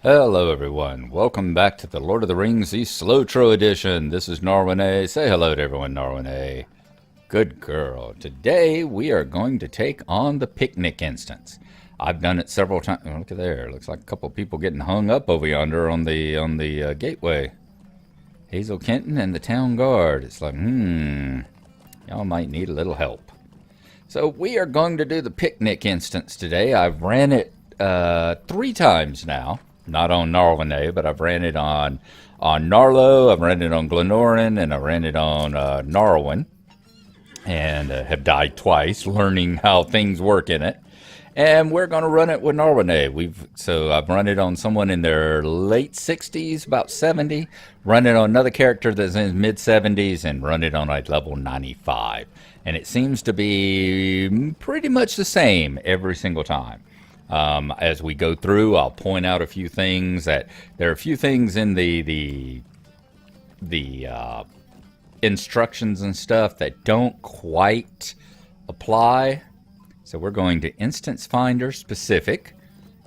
Hello, everyone. Welcome back to the Lord of the Rings, the SLOTRO edition. This is Norwin A. Say hello to everyone, Norwin A. Good girl. Today, we are going to take on the picnic instance. I've done it several times. Oh, look at there. Looks like a couple of people getting hung up over yonder on the gateway. Hazel Kenton and the town guard. It's like, y'all might need a little help. So we are going to do the picnic instance today. I've ran it 3 times now. Not on Narwhal, but I've ran it on Narlo, I've ran it on Glenorin, and I ran it on Narwin, and have died twice, learning how things work in it. And we're going to run it with Narwhal. So I've run it on someone in their late 60s, about 70. Run it on another character that's in his mid 70s, and run it on a level 95. And it seems to be pretty much the same every single time. As we go through, I'll point out a few things that there are a few things in the instructions and stuff that don't quite apply. So we're going to instance finder specific,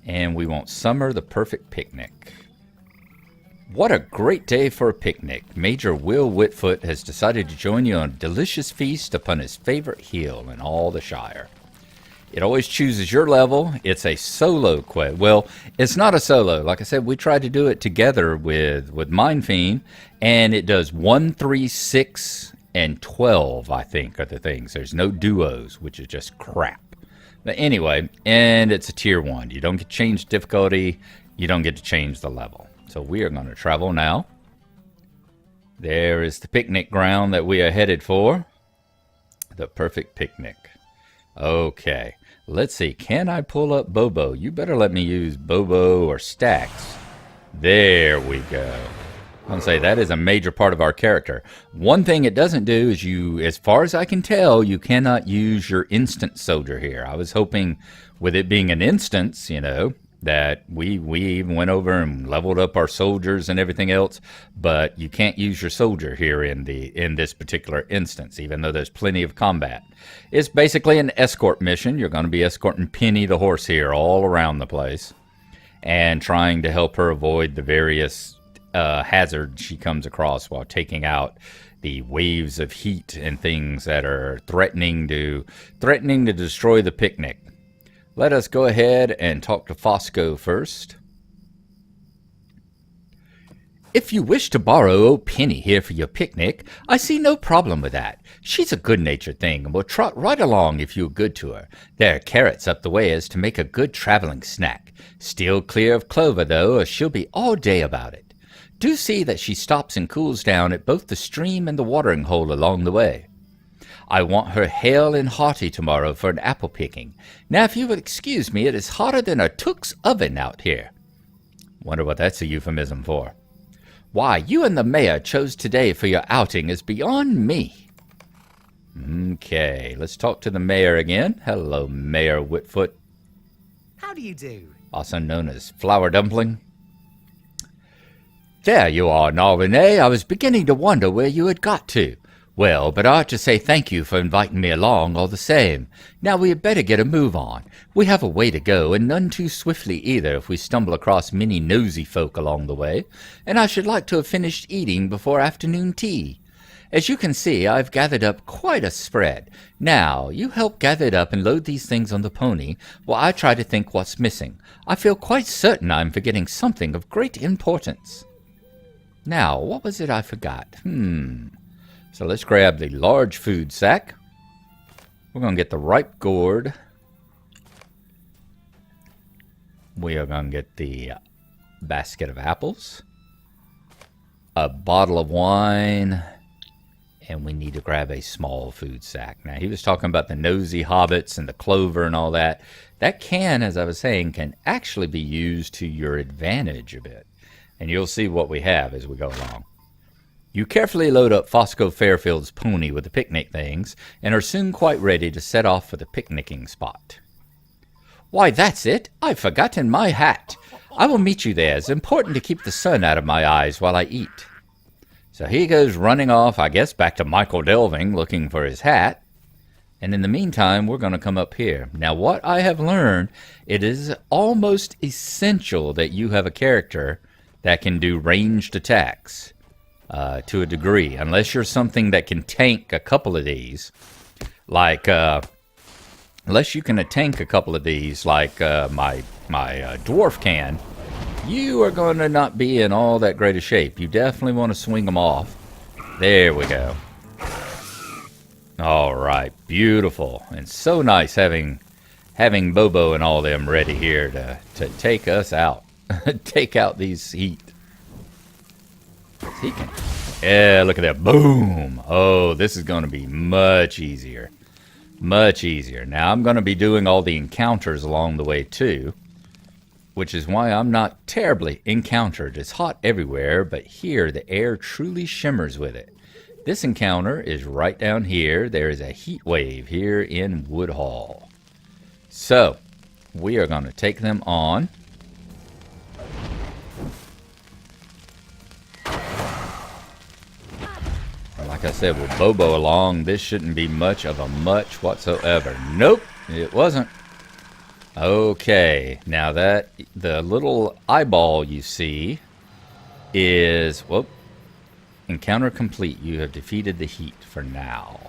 and we want summer the perfect picnic. What a great day for a picnic. Major Will Whitfoot has decided to join you on a delicious feast upon his favorite hill in all the Shire. It always chooses your level. It's a solo quest. Well, it's not a solo. Like I said, we tried to do it together with Mind Fiend, and it does 1, 3, 6, and 12, I think, are the things. There's no duos, which is just crap. But anyway, and it's a tier 1. You don't get to change difficulty. You don't get to change the level. So we are going to travel now. There is the picnic ground that we are headed for. The perfect picnic. Okay, let's see. Can I pull up Bobo? You better let me use Bobo or Stacks. There we go. I'm going to say that is a major part of our character. One thing it doesn't do is as far as I can tell, you cannot use your instant soldier here. I was hoping with it being an instance, that we even went over and leveled up our soldiers and everything else, but you can't use your soldier here in this particular instance, even though there's plenty of combat. It's basically an escort mission. You're going to be escorting Penny the horse here all around the place and trying to help her avoid the various hazards she comes across while taking out the waves of heat and things that are threatening to destroy the picnic. Let us go ahead and talk to Fosco first. If you wish to borrow old Penny here for your picnic, I see no problem with that. She's a good-natured thing and will trot right along if you are good to her. There are carrots up the way as to make a good traveling snack. Steer clear of clover, though, or she'll be all day about it. Do see that she stops and cools down at both the stream and the watering hole along the way. I want her hale and hearty tomorrow for an apple picking. Now, if you will excuse me, it is hotter than a Took's oven out here. Wonder what that's a euphemism for. Why, you and the mayor chose today for your outing is beyond me. Okay, let's talk to the mayor again. Hello, Mayor Whitfoot. How do you do? Also known as Flour Dumpling. There you are, Narwhal. I was beginning to wonder where you had got to. Well, but I ought to say thank you for inviting me along all the same. Now we had better get a move on. We have a way to go, and none too swiftly either if we stumble across many nosy folk along the way, and I should like to have finished eating before afternoon tea. As you can see, I've gathered up quite a spread. Now, you help gather it up and load these things on the pony, while I try to think what's missing. I feel quite certain I'm forgetting something of great importance. Now, what was it I forgot? So let's grab the large food sack. We're going to get the ripe gourd. We are going to get the basket of apples. A bottle of wine. And we need to grab a small food sack. Now, he was talking about the nosy hobbits and the clover and all that. That can, as I was saying, can actually be used to your advantage a bit. And you'll see what we have as we go along. You carefully load up Fosco Fairfield's pony with the picnic things, and are soon quite ready to set off for the picnicking spot. Why, that's it! I've forgotten my hat! I will meet you there. It's important to keep the sun out of my eyes while I eat. So he goes running off, I guess, back to Michael Delving, looking for his hat. And in the meantime, we're going to come up here. Now, what I have learned, it is almost essential that you have a character that can do ranged attacks to a degree. Unless you're something that can tank a couple of these. Like, unless you can tank a couple of these, like my dwarf can, you are going to not be in all that great a shape. You definitely want to swing them off. There we go. All right, beautiful, and so nice having Bobo and all them ready here to take us out, take out these heat. He can, yeah, look at that, boom! Oh, this is going to be much easier, much easier. Now I'm going to be doing all the encounters along the way too, which is why I'm not terribly encountered. It's hot everywhere, but here the air truly shimmers with it. This encounter is right down here. There is a heat wave here in Woodhall. So, we are going to take them on. Like I said, with Bobo along, this shouldn't be much of a much whatsoever. Nope, it wasn't. Okay, now that the little eyeball you see is, whoop. Encounter complete. You have defeated the heat for now.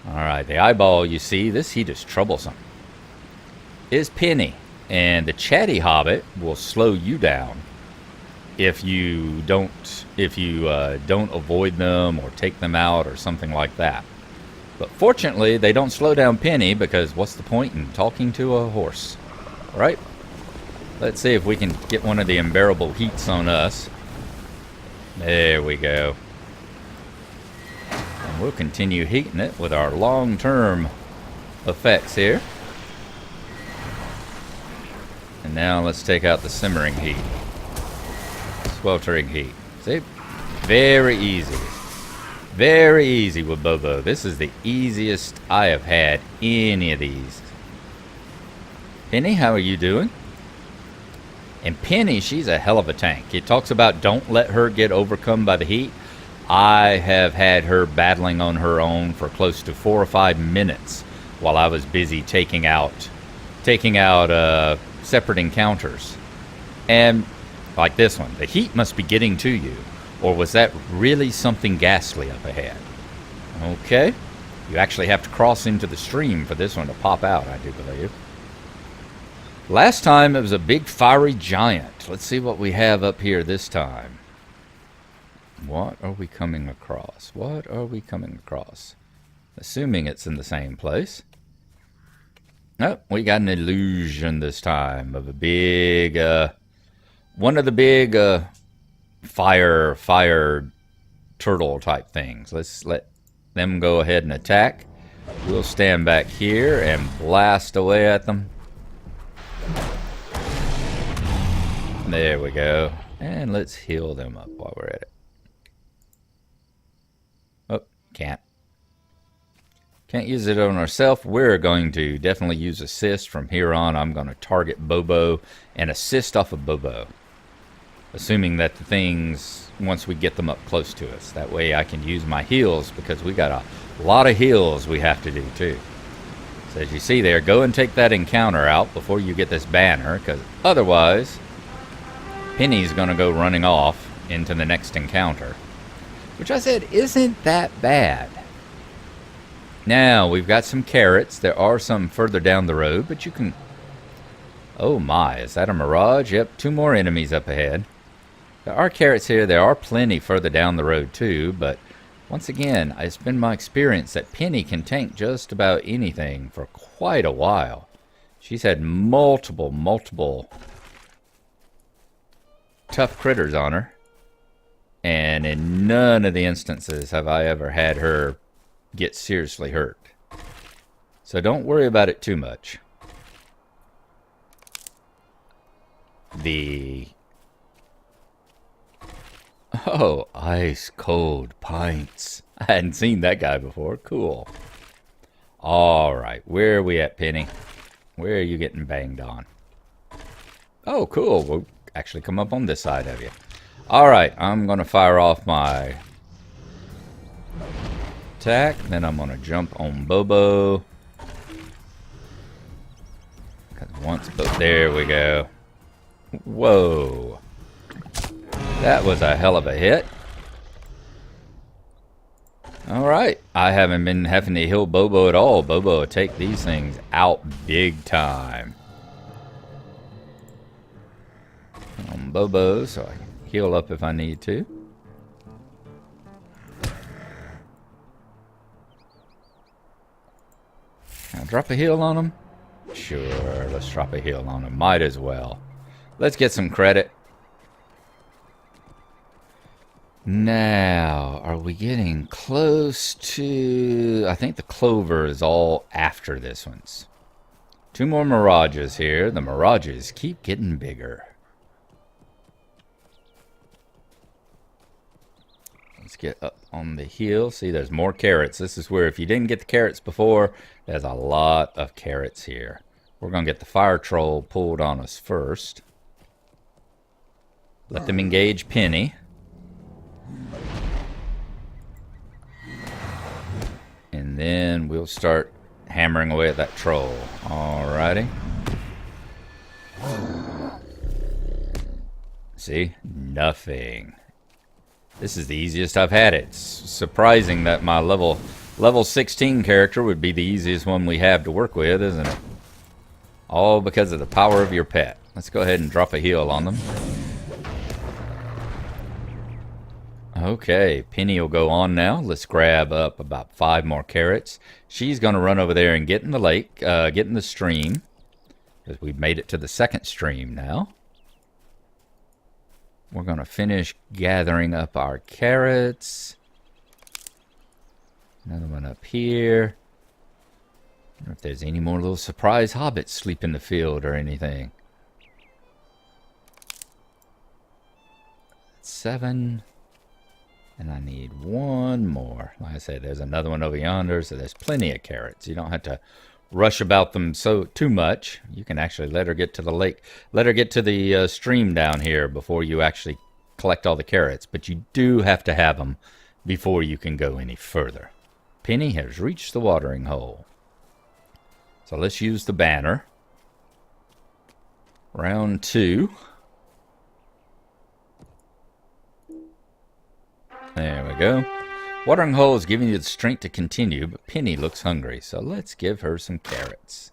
Alright, the eyeball you see, this heat is troublesome. Is Penny. And the chatty hobbit will slow you down if you don't avoid them or take them out or something like that. But fortunately, they don't slow down Penny, because what's the point in talking to a horse? Right? Let's see if we can get one of the unbearable heats on us. There we go. And we'll continue heating it with our long-term effects here. And now let's take out the simmering heat. Sweltering heat. See? Very easy. Very easy with Bobo. This is the easiest I have had any of these. Penny, how are you doing? And Penny, she's a hell of a tank. It talks about don't let her get overcome by the heat. I have had her battling on her own for close to 4 or 5 minutes while I was busy taking out separate encounters. And like this one, the heat must be getting to you. Or was that really something ghastly up ahead? Okay. You actually have to cross into the stream for this one to pop out, I do believe. Last time it was a big fiery giant. Let's see what we have up here this time. What are we coming across? What are we coming across? Assuming it's in the same place. Nope, we got an illusion this time of a big, one of the big fire turtle type things. Let's let them go ahead and attack. We'll stand back here and blast away at them. There we go. And let's heal them up while we're at it. Oh, can't. Can't use it on ourselves. We're going to definitely use assist from here on. I'm going to target Bobo and assist off of Bobo. Assuming that the things, once we get them up close to us. That way I can use my heals, because we got a lot of heals we have to do too. So as you see there, go and take that encounter out before you get this banner, because otherwise Penny's going to go running off into the next encounter. Which I said isn't that bad. Now, we've got some carrots. There are some further down the road, but you can... Oh my, is that a mirage? Yep, 2 more enemies up ahead. There are carrots here. There are plenty further down the road too, but once again, it's been my experience that Penny can tank just about anything for quite a while. She's had multiple tough critters on her, and in none of the instances have I ever had her get seriously hurt. So don't worry about it too much. Oh, ice cold pints. I hadn't seen that guy before. Cool. Alright, where are we at, Penny? Where are you getting banged on? Oh, cool. We'll actually come up on this side of you. Alright, I'm going to fire off my attack. Then I'm going to jump on Bobo. There we go. Whoa. That was a hell of a hit. Alright. I haven't been having to heal Bobo at all. Bobo will take these things out big time. On Bobo, so I can heal up if I need to. Can I drop a heal on him? Sure, let's drop a heal on him. Might as well. Let's get some credit. Now, are we getting close to... I think the clover is all after this one's. 2 more mirages here. The mirages keep getting bigger. Let's get up on the hill. See, there's more carrots. This is where if you didn't get the carrots before, there's a lot of carrots here. We're going to get the fire troll pulled on us first. Let them engage Penny. And then we'll start hammering away at that troll. Alrighty. See? Nothing. This is the easiest I've had it. It's surprising that my level 16 character would be the easiest one we have to work with, isn't it? All because of the power of your pet. Let's go ahead and drop a heal on them. Okay, Penny will go on now. Let's grab up about 5 more carrots. She's going to run over there and get in the lake, get in the stream. Because we've made it to the 2nd stream now. We're going to finish gathering up our carrots. Another one up here. I wonder if there's any more little surprise hobbits sleep in the field or anything. 7. And I need 1 more. Like I said, there's another one over yonder, so there's plenty of carrots. You don't have to rush about them too much. You can actually let her get to the lake. Let her get to the stream down here before you actually collect all the carrots. But you do have to have them before you can go any further. Penny has reached the watering hole. So let's use the banner. Round 2. There we go. Watering hole is giving you the strength to continue, but Penny looks hungry, so let's give her some carrots.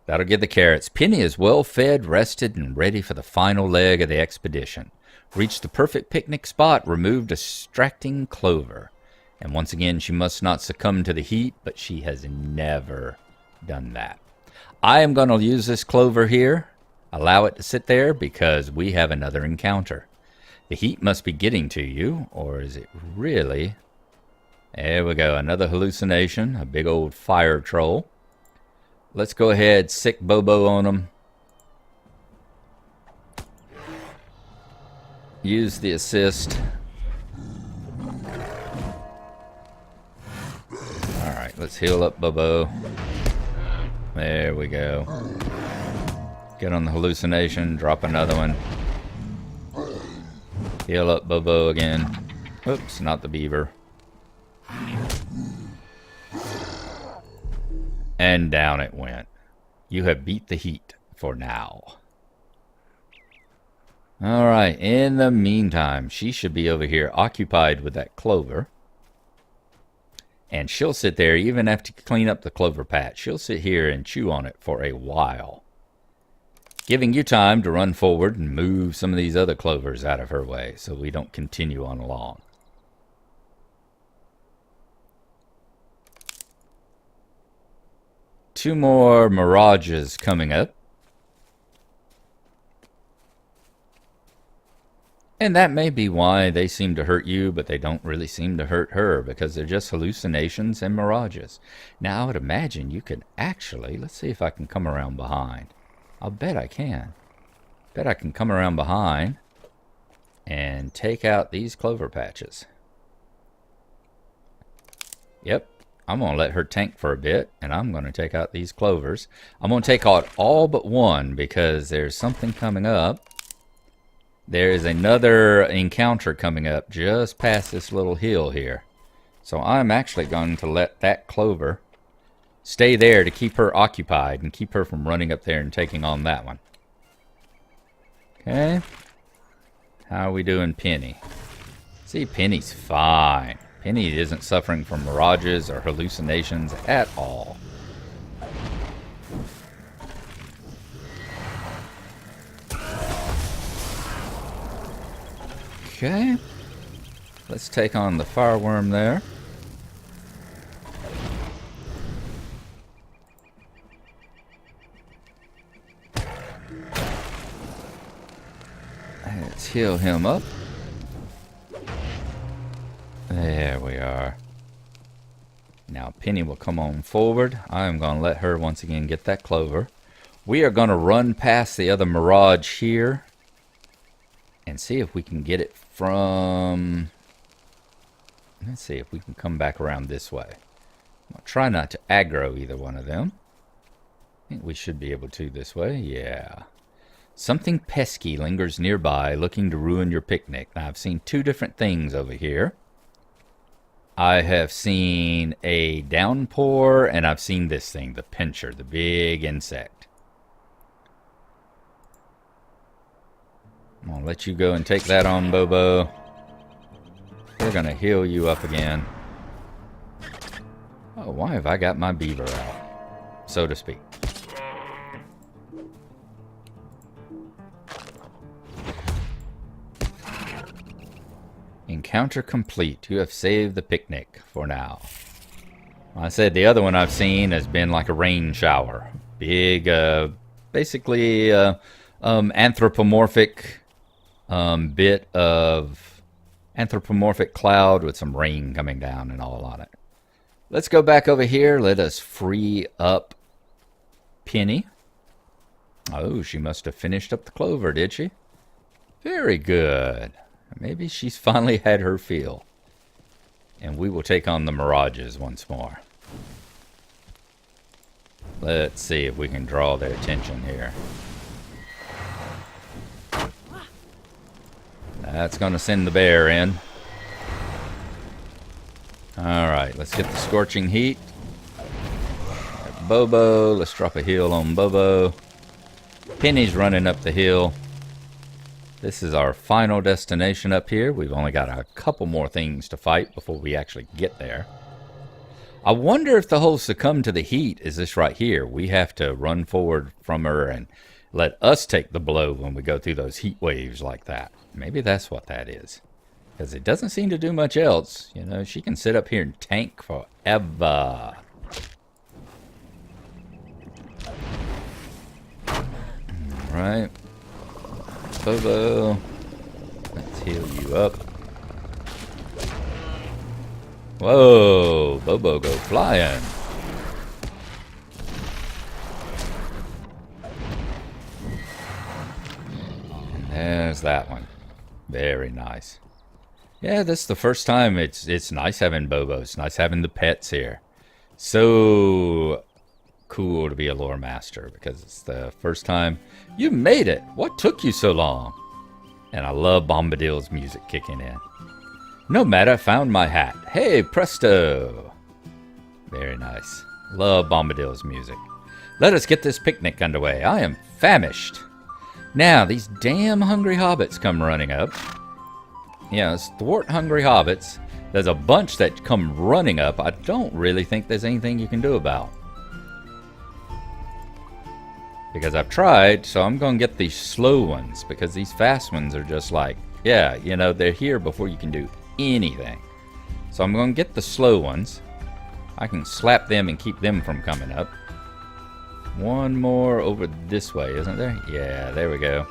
That'll get the carrots. Penny is well fed, rested, and ready for the final leg of the expedition. Reached the perfect picnic spot, removed distracting clover. And once again, she must not succumb to the heat, but she has never done that. I am going to use this clover here, allow it to sit there, because we have another encounter. The heat must be getting to you, or is it really... There we go, another hallucination, a big old fire troll. Let's go ahead, sick Bobo on him. Use the assist. Alright, let's heal up Bobo. There we go. Get on the hallucination, drop another one. Heal up Bobo again. Oops, not the beaver. And down it went. You have beat the heat for now. Alright, in the meantime, she should be over here occupied with that clover. And she'll sit there even after you clean up the clover patch. She'll sit here and chew on it for a while. Giving you time to run forward and move some of these other clovers out of her way so we don't continue on along. Two more mirages coming up. And that may be why they seem to hurt you, but they don't really seem to hurt her, because they're just hallucinations and mirages. Now, I would imagine you could actually, let's see if I can come around behind. I'll bet I can. Bet I can come around behind and take out these clover patches. Yep. I'm going to let her tank for a bit, and I'm going to take out these clovers. I'm going to take out all but one, because there's something coming up. There is another encounter coming up just past this little hill here. So I'm actually going to let that clover stay there to keep her occupied and keep her from running up there and taking on that one. Okay. How are we doing Penny? See, Penny's fine. Penny isn't suffering from mirages or hallucinations at all. Okay. Let's take on the fireworm there. Let's heal him up. There we are. Now Penny will come on forward. I am going to let her once again get that clover. We are going to run past the other mirage here and see if we can get it from... Let's see if we can come back around this way. I'll try not to aggro either one of them. I think we should be able to this way. Yeah. Something pesky lingers nearby, looking to ruin your picnic. Now, I've seen two different things over here. I have seen a downpour, and I've seen this thing, the pincher, the big insect. I'm going to let you go and take that on, Bobo. We're going to heal you up again. Oh, why have I got my beaver out? So to speak. Encounter complete. You have saved the picnic for now. I said the other one I've seen has been like a rain shower. Big, basically anthropomorphic bit of anthropomorphic cloud with some rain coming down and all on it. Let's go back over here. Let us free up Penny. Oh, she must have finished up the clover, did she? Very good. Maybe she's finally had her fill. And we will take on the mirages once more. Let's see if we can draw their attention here. That's going to send the bear in. Alright, let's get the scorching heat. Bobo, let's drop a heal on Bobo. Penny's running up the hill. This is our final destination up here. We've only got a couple more things to fight before we actually get there. I wonder if the whole succumb to the heat is this right here. We have to run forward from her and let us take the blow when we go through those heat waves like that. Maybe that's what that is. Because it doesn't seem to do much else. You know, she can sit up here and tank forever. Alright. Bobo. Let's heal you up. Whoa! Bobo go flying. And there's that one. Very nice. Yeah, this is the first time. It's nice having Bobo. It's nice having the pets here. So cool to be a lore master because it's the first time. You made it! What took you so long? And I love Bombadil's music kicking in. No matter, I found my hat. Hey, presto! Very nice. Love Bombadil's music. Let us get this picnic underway. I am famished. Now, these damn hungry hobbits come running up. Yes, thwart hungry hobbits. There's a bunch that come running up. I don't really think there's anything you can do about. Because I've tried, so I'm going to get these slow ones. Because these fast ones are just like, yeah, you know, they're here before you can do anything. So I'm going to get the slow ones. I can slap them and keep them from coming up. One more over this way, isn't there? Yeah, there we go.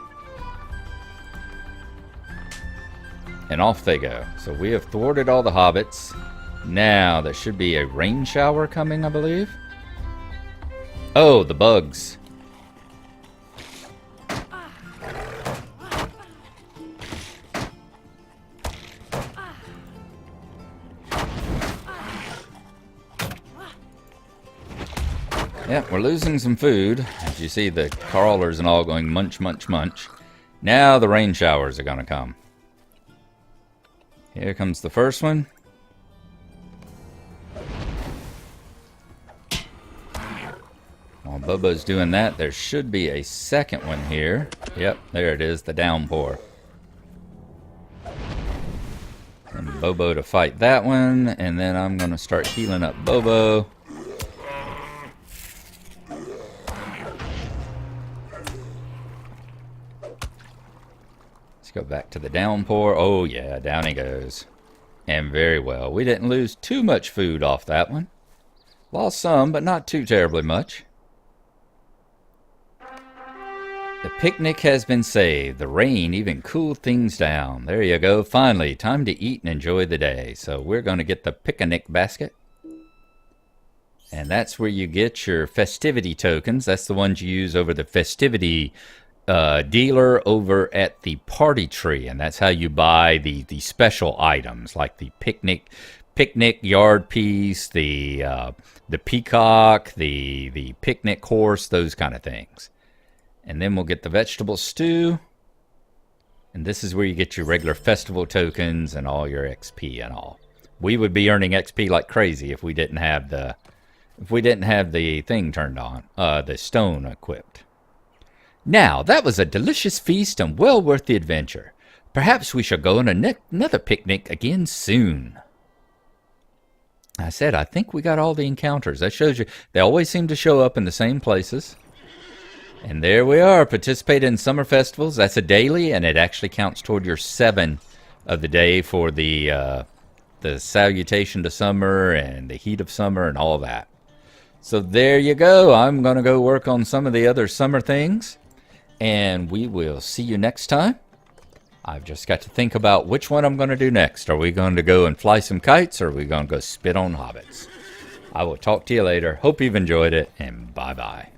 And off they go. So we have thwarted all the hobbits. Now, there should be a rain shower coming, I believe. Oh, the bugs. Yeah, we're losing some food. As you see, the crawlers and all going munch, munch, munch. Now the rain showers are going to come. Here comes the first one. Bobo's doing that. There should be a second one here. Yep, there it is, the downpour. And Bobo to fight that one, and then I'm going to start healing up Bobo. Let's go back to the downpour. Oh yeah, down he goes. And very well. We didn't lose too much food off that one. Lost some, but not too terribly much. The picnic has been saved. The rain even cooled things down. There you go. Finally, time to eat and enjoy the day. So we're going to get the picnic basket. And that's where you get your festivity tokens. That's the ones you use over the festivity dealer over at the party tree. And that's how you buy the special items like the picnic yard piece, the peacock, the picnic horse, those kind of things. And then we'll get the vegetable stew. And this is where you get your regular festival tokens and all your XP and all. We would be earning XP like crazy if we didn't have the thing turned on, the stone equipped. Now, that was a delicious feast and well worth the adventure. Perhaps we shall go on another picnic again soon. I said, I think we got all the encounters. That shows you, they always seem to show up in the same places. And there we are, participate in summer festivals. That's a daily, and it actually counts toward your 7 of the day for the salutation to summer and the heat of summer and all that. So there you go. I'm going to go work on some of the other summer things, and we will see you next time. I've just got to think about which one I'm going to do next. Are we going to go and fly some kites, or are we going to go spit on hobbits? I will talk to you later. Hope you've enjoyed it, and bye-bye.